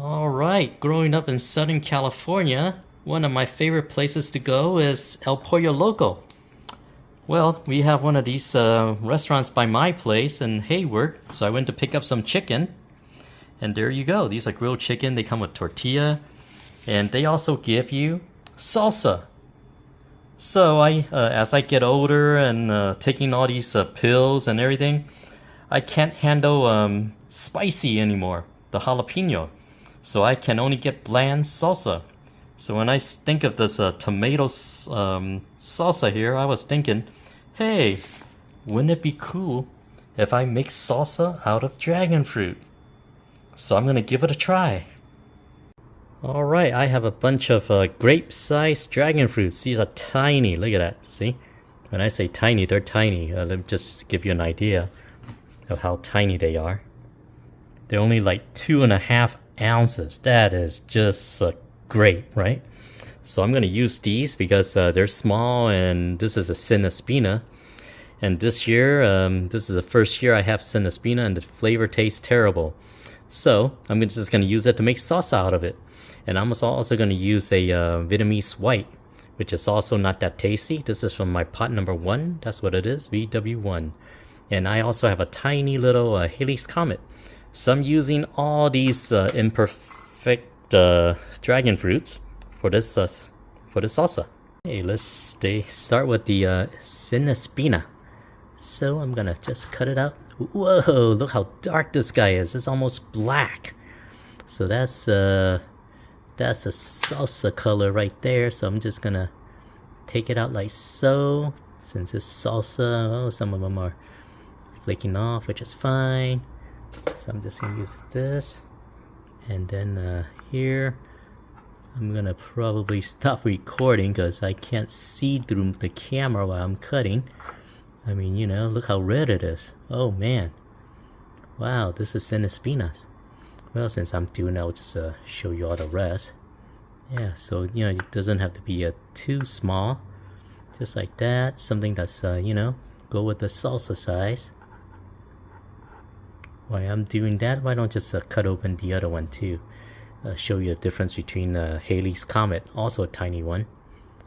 All right, growing up in Southern California, one of my favorite places to go is El Pollo Loco. Well, we have one of these restaurants by my place in Hayward, so I went to pick up some chicken. And there you go. These are grilled chicken. They come with tortilla, and they also give you salsa. So as I get older and taking all these pills and everything, I can't handle spicy anymore, the jalapeno. So I can only get bland salsa. So when I think of this tomato salsa here, I was thinking, hey, wouldn't it be cool if I make salsa out of dragon fruit? So I'm gonna give it a try. All right, I have a bunch of grape-sized dragon fruits. These are tiny. Look at that. See? When I say tiny, they're tiny. Let me just give you an idea of how tiny they are. They're only like 2.5 ounces. That is just great, right? So I'm gonna use these because they're small, and this is a Cinespina. And this year, this is the first year I have Cinespina, and the flavor tastes terrible. So I'm just gonna use it to make salsa out of it. And I'm also gonna use a Vietnamese white, which is also not that tasty. This is from my pot number 1. That's what it is, VW1. And I also have a tiny little Halley's Comet. So I'm using all these imperfect dragon fruits for this salsa. Okay, let's start with the Cinespina. So I'm gonna just cut it out. Whoa! Look how dark this guy is. It's almost black. So that's a salsa color right there. So I'm just gonna take it out like so. Since it's salsa, oh, some of them are flaking off, which is fine. So I'm just gonna use this, and then here I'm gonna probably stop recording because I can't see through the camera while I'm cutting. I mean, you know, look how red it is. Oh man, wow, this is Cinespinas. Well, since I'm doing, I'll just show you all the rest. Yeah, so you know, it doesn't have to be too small, just like that. Something that's you know, go with the salsa size. While I'm doing that, why don't just cut open the other one too? Show you the difference between Halley's Comet, also a tiny one.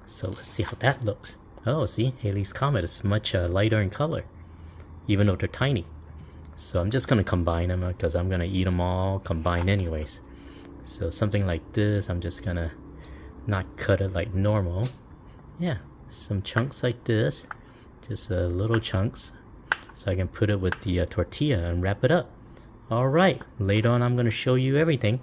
So let's see how that looks. Oh, see, Halley's Comet is much lighter in color, even though they're tiny. So I'm just gonna combine them because I'm gonna eat them all combined anyways. So something like this, I'm just gonna not cut it like normal. Yeah, some chunks like this, just little chunks. So I can put it with the tortilla and wrap it up. Alright, later on I'm going to show you everything.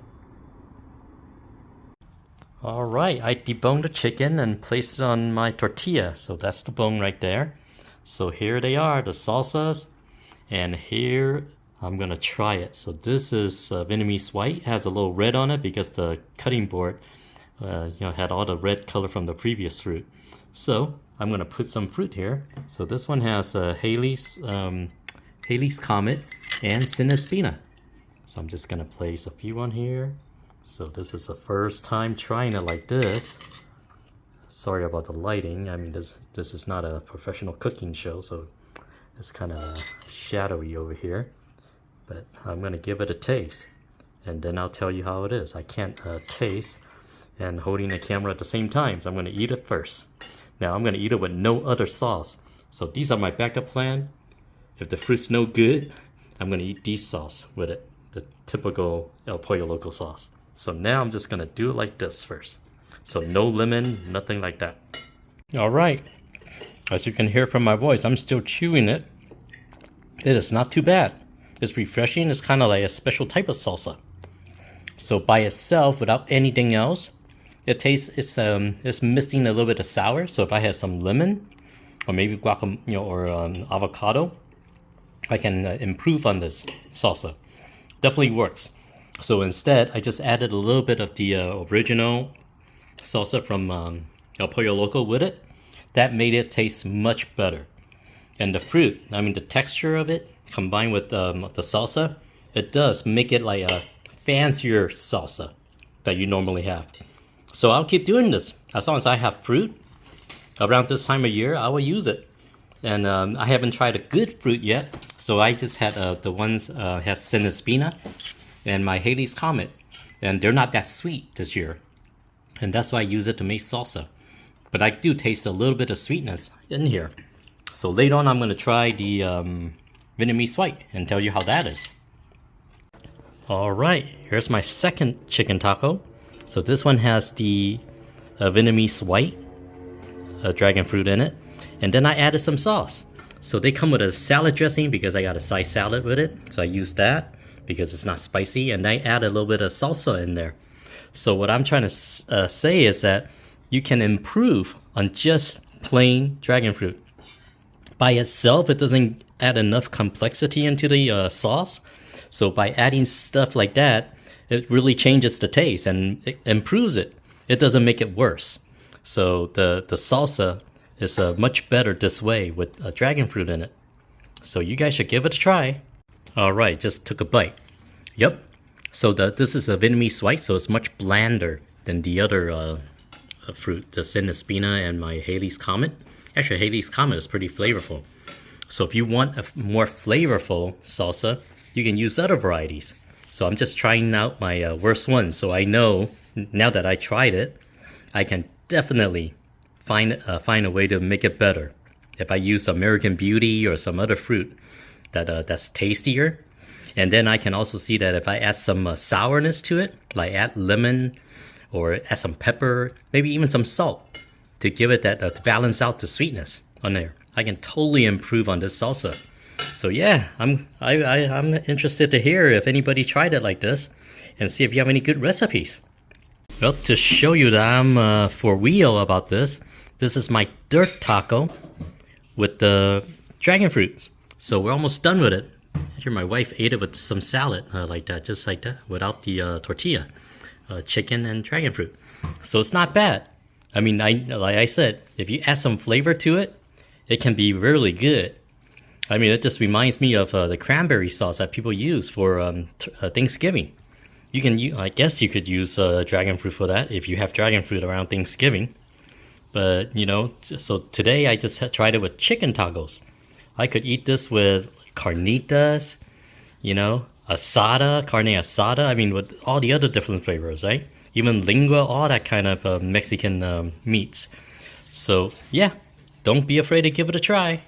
Alright, I deboned the chicken and placed it on my tortilla. So that's the bone right there. So here they are, the salsas. And here I'm going to try it. So this is Vietnamese white. It has a little red on it because the cutting board you know, had all the red color from the previous fruit. So I'm gonna put some fruit here. So this one has Halley's Comet and Cinespina. So I'm just gonna place a few on here. So this is the first time trying it like this. Sorry about the lighting. I mean, this is not a professional cooking show, so it's kind of shadowy over here. But I'm gonna give it a taste, and then I'll tell you how it is. I can't taste and holding the camera at the same time, so I'm gonna eat it first. Now I'm gonna eat it with no other sauce. So these are my backup plan. If the fruit's no good, I'm gonna eat these sauce with it, the typical El Pollo Loco sauce. So now I'm just gonna do it like this first. So no lemon, nothing like that. All right, as you can hear from my voice, I'm still chewing it. It is not too bad. It's refreshing. It's kind of like a special type of salsa. So by itself, without anything else, it tastes, it's missing a little bit of sour. So if I had some lemon or maybe guacamole, you know, or avocado, I can improve on this salsa. Definitely works. So instead, I just added a little bit of the original salsa from El Pollo Loco with it. That made it taste much better. And the fruit, I mean the texture of it, combined with the salsa, it does make it like a fancier salsa that you normally have. So I'll keep doing this. As long as I have fruit around this time of year, I will use it. And I haven't tried a good fruit yet, so I just had the ones has Cinespina and my Halley's Comet. and they're not that sweet this year. And that's why I use it to make salsa. But I do taste a little bit of sweetness in here. So later on, I'm going to try the Vietnamese white and tell you how that is. Alright, here's my second chicken taco. So this one has the Vietnamese white dragon fruit in it. And then I added some sauce. So they come with a salad dressing because I got a side salad with it. So I used that because it's not spicy. And I add a little bit of salsa in there. So what I'm trying to say is that you can improve on just plain dragon fruit. By itself, it doesn't add enough complexity into the sauce. So by adding stuff like that, it really changes the taste and it improves it. It doesn't make it worse. So the salsa is much better this way with dragon fruit in it. So you guys should give it a try. Alright, just took a bite. Yep. So this is a Vietnamese white, so it's much blander than the other fruit, the Sinespina and my Haley's Comet. Actually, Haley's Comet is pretty flavorful. So if you want a more flavorful salsa, you can use other varieties. So I'm just trying out my worst one. So I know now that I tried it, I can definitely find a way to make it better. If I use American Beauty or some other fruit that's tastier. And then I can also see that if I add some sourness to it, like add lemon or add some pepper, maybe even some salt to give it that to balance out the sweetness on there, I can totally improve on this salsa. So yeah, I'm interested to hear if anybody tried it like this and see if you have any good recipes. Well, to show you that I'm for real about this, this is my dirt taco with the dragon fruits. So we're almost done with it. Here, my wife ate it with some salad like that, just like that, without the tortilla, chicken and dragon fruit. So it's not bad. I mean, like I said, if you add some flavor to it, it can be really good. I mean, it just reminds me of the cranberry sauce that people use for Thanksgiving. I guess you could use dragon fruit for that if you have dragon fruit around Thanksgiving. But, you know, so today I just tried it with chicken tacos. I could eat this with carnitas, you know, asada, carne asada. I mean, with all the other different flavors, right? Even lingua, all that kind of Mexican meats. So, yeah, don't be afraid to give it a try.